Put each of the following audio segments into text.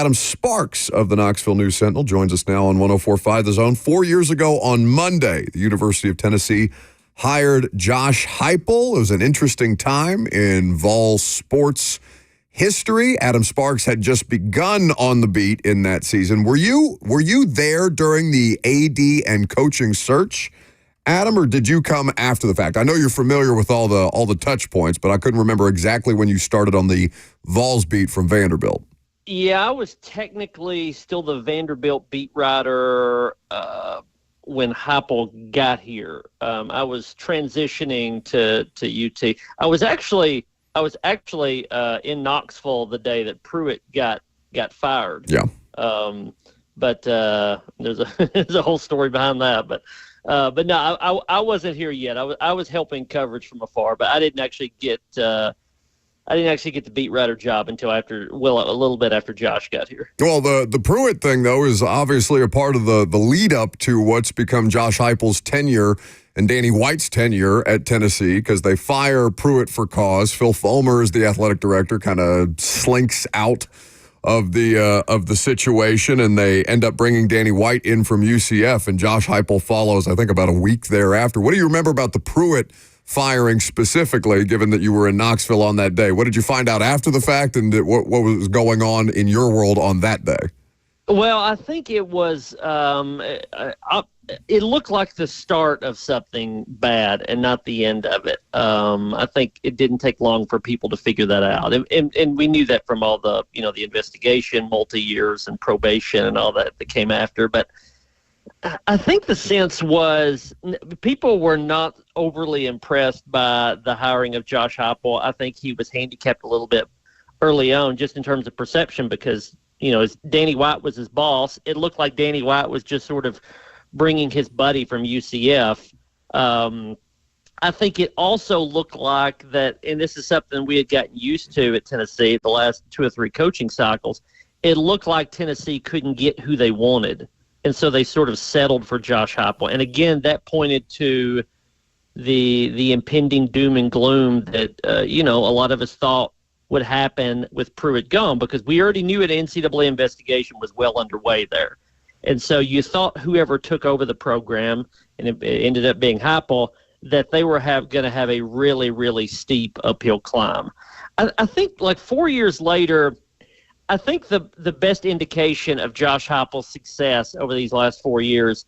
Adam Sparks of the Knoxville News Sentinel joins us now on 104.5 The Zone. 4 years ago on Monday, the University of Tennessee hired Josh Heupel. It was an interesting time in Vols sports history. Adam Sparks had just begun on the beat in that season. Were you there during the AD and coaching search, Adam, or did you come after the fact? I know you're familiar with all the touch points, but I couldn't remember exactly when you started on the Vols beat from Vanderbilt. Yeah, I was technically still the Vanderbilt beat writer when Heupel got here. I was transitioning to UT. I was actually in Knoxville the day that Pruitt got fired. Yeah. But there's a whole story behind that. But no, I wasn't here yet. I was helping coverage from afar, but I didn't actually get the beat writer job until a little bit after Josh got here. Well, the Pruitt thing, though, is obviously a part of the lead up to what's become Josh Heupel's tenure and Danny White's tenure at Tennessee, because they fire Pruitt for cause. Phil Fulmer is the athletic director, kind of slinks out of the situation, and they end up bringing Danny White in from UCF, and Josh Heupel follows, I think, about a week thereafter. What do you remember about the Pruitt firing specifically, given that you were in Knoxville on that day? What did you find out after the fact, and what was going on in your world on that day? Well, I think it was it looked like the start of something bad and not the end of it. I think it didn't take long for people to figure that out. And we knew that from all the investigation, multi-years and probation and all that came after. But I think the sense was people were not overly impressed by the hiring of Josh Heupel. I think he was handicapped a little bit early on just in terms of perception because, as Danny White was his boss, it looked like Danny White was just sort of bringing his buddy from UCF. I think it also looked like that, and this is something we had gotten used to at Tennessee the last 2 or 3 coaching cycles, it looked like Tennessee couldn't get who they wanted. And so they sort of settled for Josh Heupel. And again, that pointed to the impending doom and gloom that, a lot of us thought would happen with Pruitt gone, because we already knew an NCAA investigation was well underway there. And so you thought whoever took over the program, and it ended up being Heupel, that they were going to have a really, really steep uphill climb. I think like 4 years later, I think the best indication of Josh Heupel's success over these last 4 years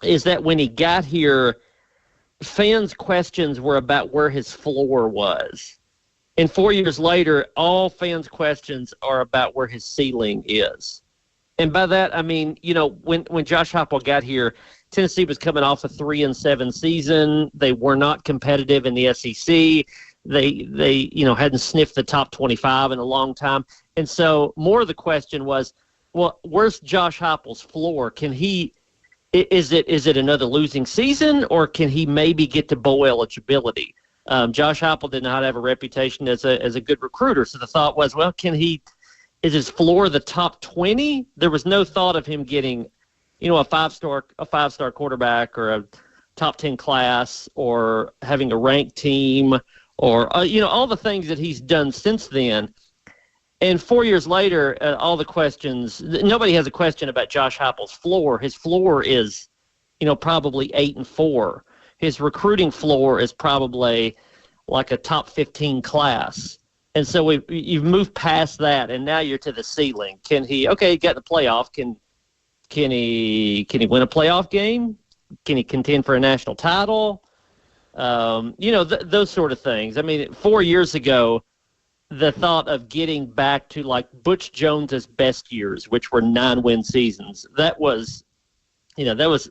is that when he got here, fans' questions were about where his floor was. And 4 years later, all fans' questions are about where his ceiling is. And by that, I mean, when Josh Heupel got here, Tennessee was coming off a 3-7 season. They were not competitive in the SEC. They hadn't sniffed the top 25 in a long time. And so more of the question was, well, where's Josh Heupel's floor? Is it another losing season, or can he maybe get to bowl eligibility? Josh Heupel did not have a reputation as a good recruiter. So the thought was, well, is his floor the top 20? There was no thought of him getting, a five-star quarterback or a top 10 class or having a ranked team or, all the things that he's done since then. And 4 years later, all the questions, nobody has a question about Josh Heupel's floor. His floor is, probably 8-4. His recruiting floor is probably like a top 15 class. And so you've moved past that, and now you're to the ceiling. Can he? Okay, he got the playoff. Can he win a playoff game? Can he contend for a national title? Those sort of things. I mean, 4 years ago, the thought of getting back to like Butch Jones's best years, which were 9-win seasons, that was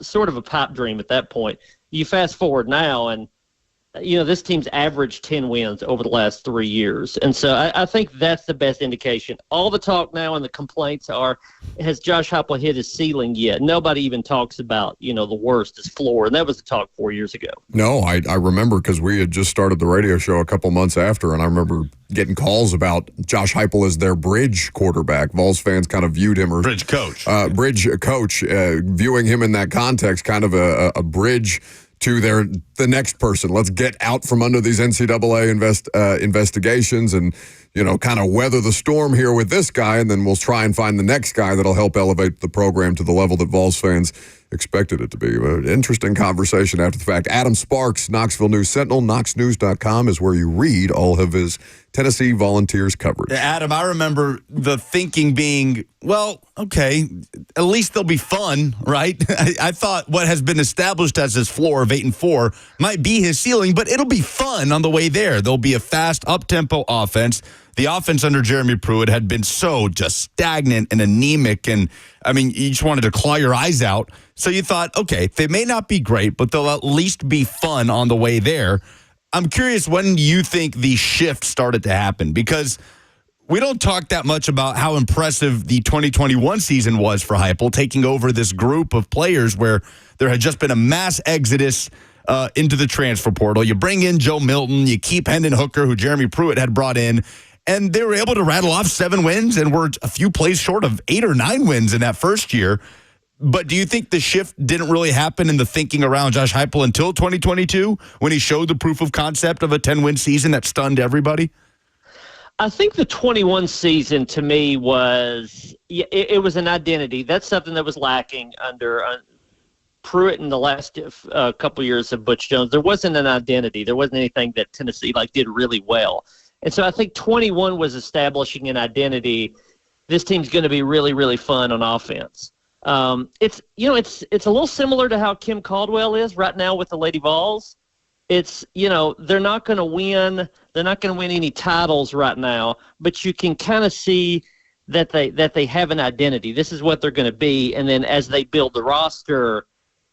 sort of a pipe dream at that point. You fast forward now, and this team's averaged 10 wins over the last 3 years. And so I think that's the best indication. All the talk now and the complaints are, has Josh Heupel hit his ceiling yet? Nobody even talks about, the worst, his floor. And that was the talk 4 years ago. No, I remember, because we had just started the radio show a couple months after, and I remember getting calls about Josh Heupel as their bridge quarterback. Vols fans kind of viewed him, or bridge coach, viewing him in that context, kind of a bridge to the next person. Let's get out from under these NCAA investigations and kind of weather the storm here with this guy, and then we'll try and find the next guy that'll help elevate the program to the level that Vols fans expected it to be. Interesting conversation after the fact. Adam Sparks, Knoxville News Sentinel, knoxnews.com is where you read all of his Tennessee Volunteers coverage. Adam, I remember the thinking being, well, okay, at least they'll be fun, right? I thought what has been established as his floor of 8-4 might be his ceiling, but it'll be fun on the way there. There'll be a fast, up-tempo offense. The offense under Jeremy Pruitt had been so just stagnant and anemic, and, I mean, you just wanted to claw your eyes out. So you thought, okay, they may not be great, but they'll at least be fun on the way there. I'm curious, when you think the shift started to happen? Because we don't talk that much about how impressive the 2021 season was for Heupel, taking over this group of players where there had just been a mass exodus into the transfer portal. You bring in Joe Milton, you keep Hendon Hooker, who Jeremy Pruitt had brought in, and they were able to rattle off 7 wins and were a few plays short of 8 or 9 wins in that first year. But do you think the shift didn't really happen in the thinking around Josh Heupel until 2022 when he showed the proof of concept of a 10-win season that stunned everybody? I think the 21 season to me was it was an identity. That's something that was lacking under Pruitt in the last couple years of Butch Jones. There wasn't an identity. There wasn't anything that Tennessee did really well. And so I think 21 was establishing an identity. This team's going to be really, really fun on offense. It's a little similar to how Kim Caldwell is right now with the Lady Vols. It's, they're not going to win. They're not going to win any titles right now, but you can kind of see that they have an identity. This is what they're going to be. And then as they build the roster,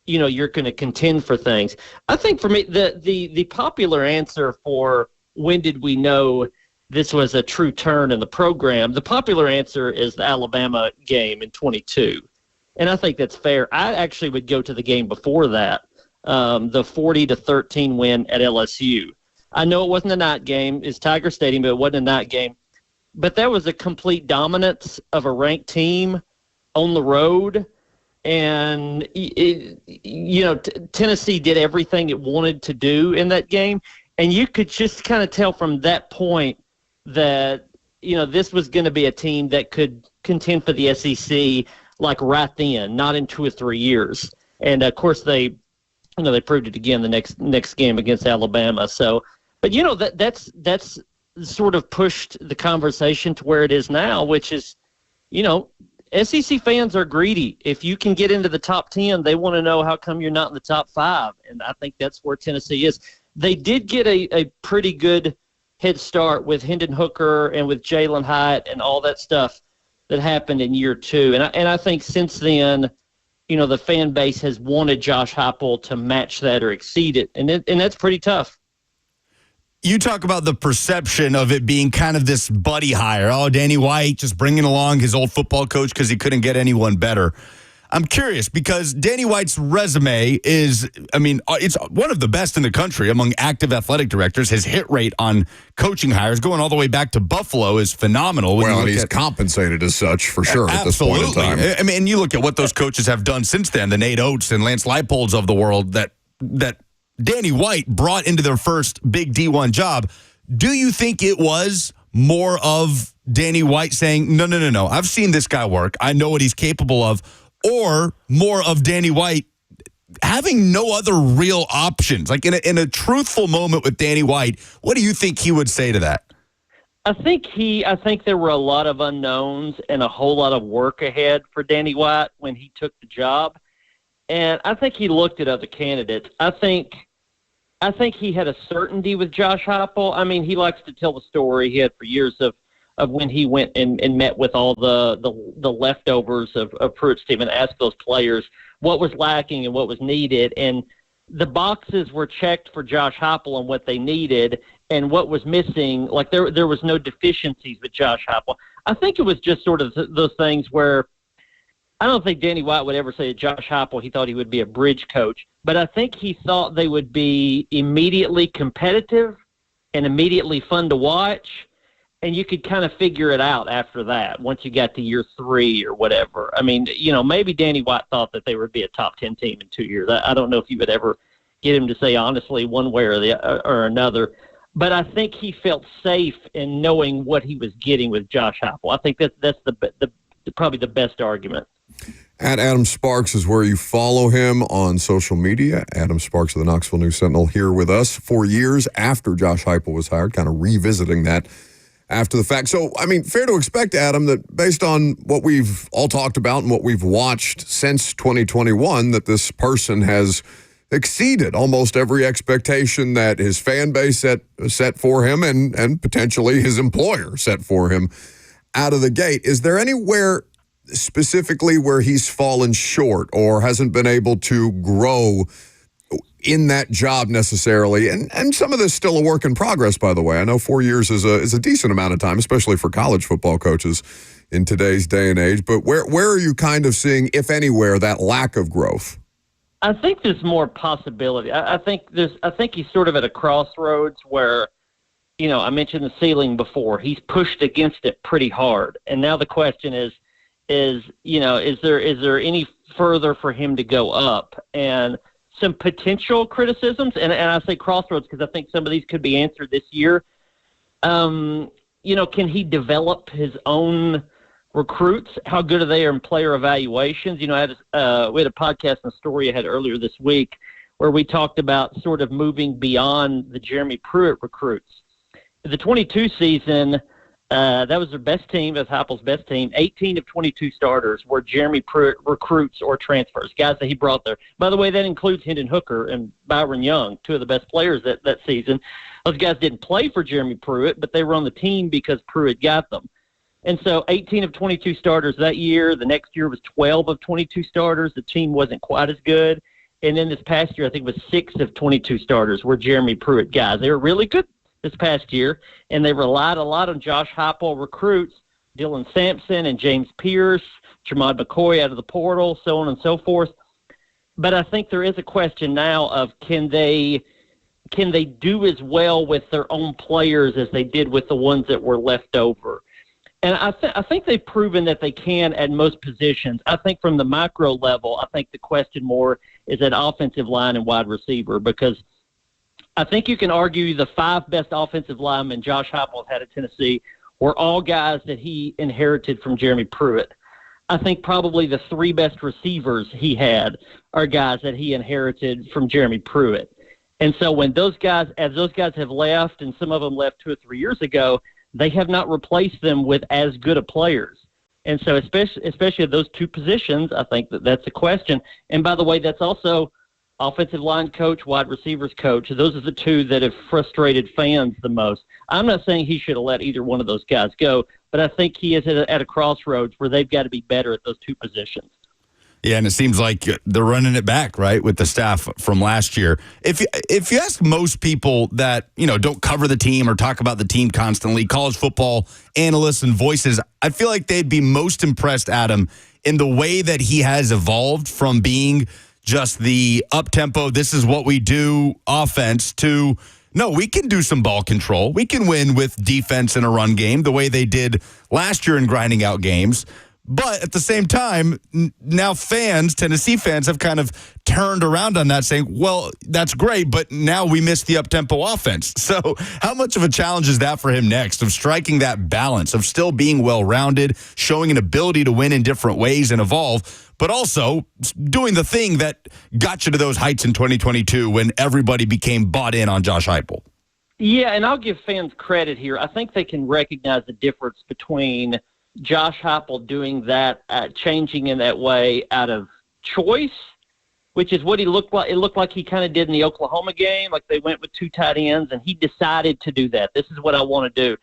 you're going to contend for things. I think for me, the popular answer for when did we know this was a true turn in the program, the popular answer is the Alabama game in 22. And I think that's fair. I actually would go to the game before that, the 40-13 win at LSU. I know it wasn't a night game. It's Tiger Stadium, but it wasn't a night game. But that was a complete dominance of a ranked team on the road. And, Tennessee did everything it wanted to do in that game. And you could just kind of tell from that point that, this was going to be a team that could contend for the SEC right then, not in 2 or 3 years. And of course they proved it again the next game against Alabama. So, but that's sort of pushed the conversation to where it is now, which is, SEC fans are greedy. If you can get into the top 10, they want to know how come you're not in the top 5. And I think that's where Tennessee is. They did get a pretty good head start with Hendon Hooker and with Jalen Hyatt and all that stuff that happened in year 2. And I think since then, the fan base has wanted Josh Heupel to match that or exceed it. And that's pretty tough. You talk about the perception of it being kind of this buddy hire. Oh, Danny White just bringing along his old football coach because he couldn't get anyone better. I'm curious because Danny White's resume is, it's one of the best in the country among active athletic directors. His hit rate on coaching hires going all the way back to Buffalo is phenomenal. Well, and he's compensated as such for sure at this point in time. And you look at what those coaches have done since then, the Nate Oates and Lance Leipolds of the world that Danny White brought into their first big D1 job. Do you think it was more of Danny White saying, no, I've seen this guy work. I know what he's capable of. Or more of Danny White having no other real options? Like in a truthful moment with Danny White, what do you think he would say to that? I think there were a lot of unknowns and a whole lot of work ahead for Danny White when he took the job. And I think he looked at other candidates. I think he had a certainty with Josh Heupel. He likes to tell the story he had for years of when he went and met with all the leftovers of Pruitt's team and asked those players what was lacking and what was needed. And the boxes were checked for Josh Heupel on what they needed and what was missing. Like there was no deficiencies with Josh Heupel. I think it was just sort of those things where I don't think Danny White would ever say to Josh Heupel he thought he would be a bridge coach, but I think he thought they would be immediately competitive and immediately fun to watch. And you could kind of figure it out after that once you got to year 3 or whatever. Maybe Danny White thought that they would be a top 10 team in 2 years. I don't know if you would ever get him to say honestly one way or another. but I think he felt safe in knowing what he was getting with Josh Heupel. I think that's probably the best argument. At Adam Sparks is where you follow him on social media. Adam Sparks of the Knoxville News Sentinel here with us 4 years after Josh Heupel was hired, kind of revisiting that after the fact. So, I mean, fair to expect, Adam, that based on what we've all talked about and what we've watched since 2021, that this person has exceeded almost every expectation that his fan base set for him and potentially his employer set for him out of the gate. Is there anywhere specifically where he's fallen short or hasn't been able to grow in that job necessarily? And some of this still a work in progress, by the way. I know 4 years is a decent amount of time, especially for college football coaches in today's day and age. But where are you kind of seeing, if anywhere, that lack of growth? I think there's more possibility. I think he's sort of at a crossroads where, I mentioned the ceiling before. He's pushed against it pretty hard. And now the question is there any further for him to go up? And some potential criticisms, and I say crossroads because I think some of these could be answered this year. Can he develop his own recruits? How good are they in player evaluations? We had a podcast and a story I had earlier this week where we talked about sort of moving beyond the Jeremy Pruitt recruits. The 22 season, that was their best team, that's Heupel's best team. 18 of 22 starters were Jeremy Pruitt recruits or transfers, guys that he brought there. By the way, that includes Hendon Hooker and Byron Young, two of the best players that season. Those guys didn't play for Jeremy Pruitt, but they were on the team because Pruitt got them. And so 18 of 22 starters that year. The next year was 12 of 22 starters. The team wasn't quite as good. And then this past year, I think it was 6 of 22 starters were Jeremy Pruitt guys. They were really good this past year, and they relied a lot on Josh Heupel recruits, Dylan Sampson and James Pierce, Jermod McCoy out of the portal, so on and so forth. But I think there is a question now of can they do as well with their own players as they did with the ones that were left over? And I think they've proven that they can at most positions. I think from the macro level, I think the question more is at offensive line and wide receiver, because I think you can argue the 5 best offensive linemen Josh Heupel had at Tennessee were all guys that he inherited from Jeremy Pruitt. I think probably the 3 best receivers he had are guys that he inherited from Jeremy Pruitt. And so when those guys have left, and some of them left 2 or 3 years ago, they have not replaced them with as good of players. And so especially at those 2 positions, I think that's a question. And by the way, that's also offensive line coach, wide receivers coach. Those are the 2 that have frustrated fans the most. I'm not saying he should have let either one of those guys go, but I think he is at a crossroads where they've got to be better at those 2 positions. Yeah, and it seems like they're running it back, right, with the staff from last year. If you ask most people that, don't cover the team or talk about the team constantly, college football analysts and voices, I feel like they'd be most impressed, Adam, in the way that he has evolved from being just the up-tempo, this is what we do offense to, no, we can do some ball control. We can win with defense in a run game the way they did last year in grinding out games. But at the same time, now Tennessee fans have kind of turned around on that, saying, well, that's great, but now we miss the up-tempo offense. So how much of a challenge is that for him next, of striking that balance, of still being well-rounded, showing an ability to win in different ways and evolve, but also doing the thing that got you to those heights in 2022 when everybody became bought in on Josh Heupel? Yeah, and I'll give fans credit here. I think they can recognize the difference between Josh Heupel doing that, changing in that way out of choice, which is what he looked like. It looked like he kind of did in the Oklahoma game, like they went with 2 tight ends, and he decided to do that. This is what I want to do.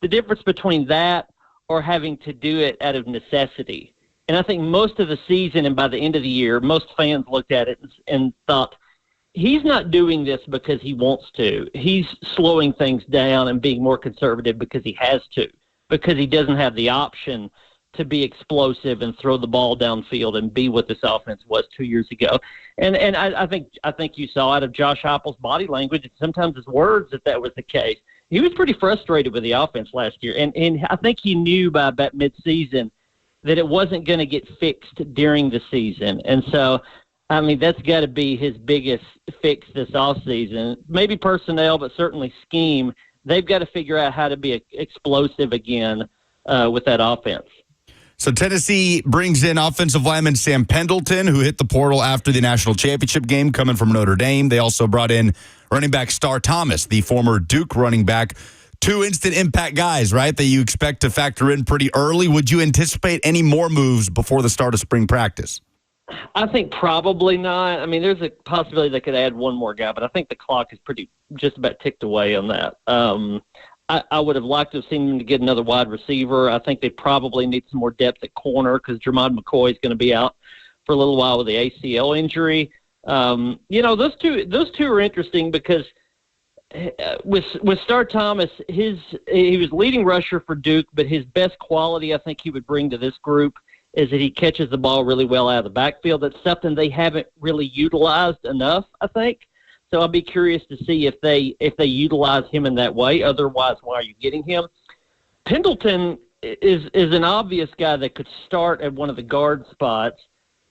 The difference between that or having to do it out of necessity. And I think most of the season and by the end of the year, most fans looked at it and thought, he's not doing this because he wants to. He's slowing things down and being more conservative because he has to, because he doesn't have the option to be explosive and throw the ball downfield and be what this offense was 2 years ago. And I think you saw out of Josh Heupel's body language and sometimes his words that was the case. He was pretty frustrated with the offense last year. And I think he knew by about midseason that it wasn't going to get fixed during the season. And so I mean, that's got to be his biggest fix this offseason. Maybe personnel, but certainly scheme. They've got to figure out how to be explosive again with that offense. So Tennessee brings in offensive lineman Sam Pendleton, who hit the portal after the national championship game, coming from Notre Dame. They also brought in running back Star Thomas, the former Duke running back. 2 instant impact guys, right, that you expect to factor in pretty early. Would you anticipate any more moves before the start of spring practice? I think probably not. I mean, there's a possibility they could add one more guy, but I think the clock is just about ticked away on that. I would have liked to have seen them to get another wide receiver. I think they probably need some more depth at corner because Jermod McCoy is going to be out for a little while with the ACL injury. Those two are interesting because with Star Thomas, he was leading rusher for Duke, but his best quality I think he would bring to this group is that he catches the ball really well out of the backfield. That's something they haven't really utilized enough, I think. So I'll be curious to see if they utilize him in that way. Otherwise, why are you getting him? Pendleton is an obvious guy that could start at one of the guard spots.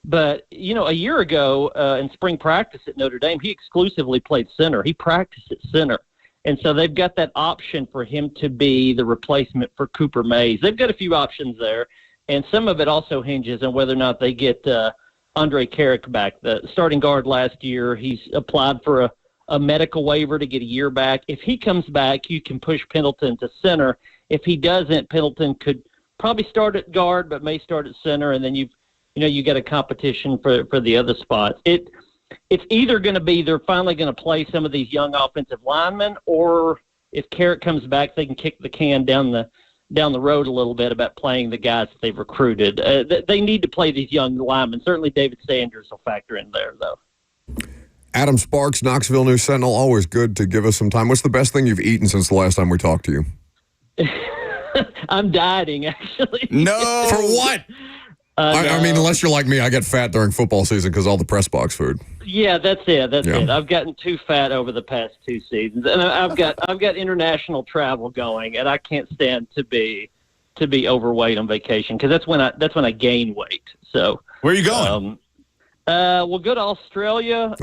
But, a year ago in spring practice at Notre Dame, he exclusively played center. He practiced at center. And so they've got that option for him to be the replacement for Cooper Mays. They've got a few options there. And some of it also hinges on whether or not they get Andre Carrick back, the starting guard last year. He's applied for a medical waiver to get a year back. If he comes back, you can push Pendleton to center. If he doesn't, Pendleton could probably start at guard, but may start at center, and then you got a competition for the other spots. It's either going to be they're finally going to play some of these young offensive linemen, or if Carrick comes back, they can kick the can down the road a little bit about playing the guys that they've recruited. They need to play these young linemen. Certainly David Sanders will factor in there, though. Adam Sparks, Knoxville News Sentinel, always good to give us some time. What's the best thing you've eaten since the last time we talked to you? I'm dieting, actually. No. For what? I mean, unless you're like me, I get fat during football season because all the press box food. Yeah, that's it. That's it. I've gotten too fat over the past 2 seasons, and I've got international travel going, and I can't stand to be overweight on vacation because that's when I gain weight. So where are you going? We'll go to Australia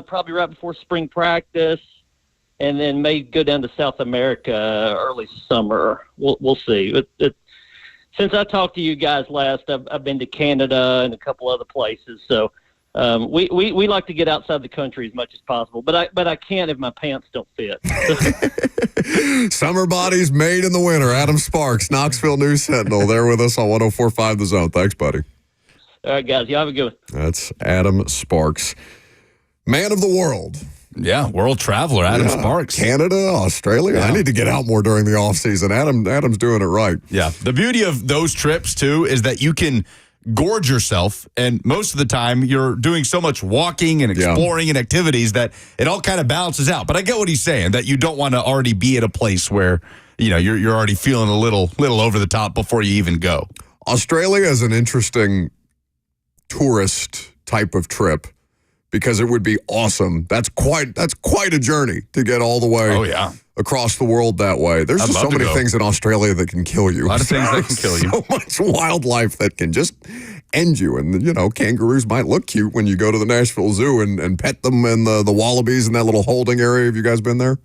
probably right before spring practice, and then may go down to South America early summer. We'll see. Since I talked to you guys last, I've been to Canada and a couple other places. So we like to get outside the country as much as possible, but I can't if my pants don't fit. Summer bodies made in the winter. Adam Sparks, Knoxville News Sentinel, there with us on 104.5 The Zone. Thanks, buddy. All right, guys. You have a good one. That's Adam Sparks, man of the world. Yeah, world traveler, Adam Sparks. Canada, Australia. Yeah. I need to get out more during the off season. Adam's doing it right. Yeah. The beauty of those trips, too, is that you can gorge yourself. And most of the time, you're doing so much walking and exploring and activities that it all kind of balances out. But I get what he's saying, that you don't want to already be at a place where, you're already feeling a little over the top before you even go. Australia is an interesting tourist type of trip because it would be awesome. That's quite a journey to get all the way across the world that way. There's just so many things in Australia that can kill you. A lot of things that can kill you. So much wildlife that can just end you. And, kangaroos might look cute when you go to the Nashville Zoo and pet them, and the wallabies in that little holding area. Have you guys been there?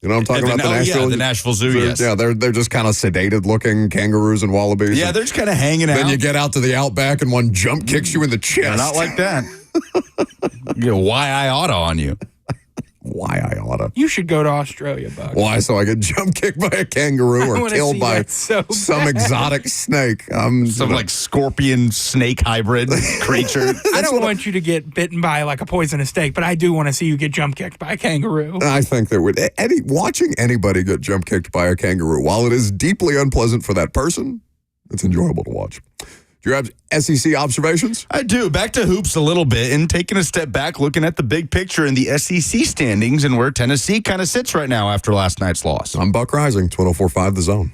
You know what I'm talking about? The Nashville Zoo, yes. Yeah, they're just kind of sedated looking kangaroos and wallabies. Yeah, they're just kind of hanging out. Then you get out to the outback and one jump kicks you in the chest. Yeah, not like that. Get a Y.I. auto on you. Why I oughta. You should go to Australia, Buck. Why? So I get jump kicked by a kangaroo or killed by some exotic snake. Some like scorpion snake hybrid creature. I don't want you to get bitten by like a poisonous snake, but I do want to see you get jump kicked by a kangaroo. I think that watching anybody get jump kicked by a kangaroo, while it is deeply unpleasant for that person, it's enjoyable to watch. Do you have SEC observations? I do. Back to hoops a little bit and taking a step back, looking at the big picture in the SEC standings and where Tennessee kind of sits right now after last night's loss. I'm Buck Rising, 104.5 The Zone.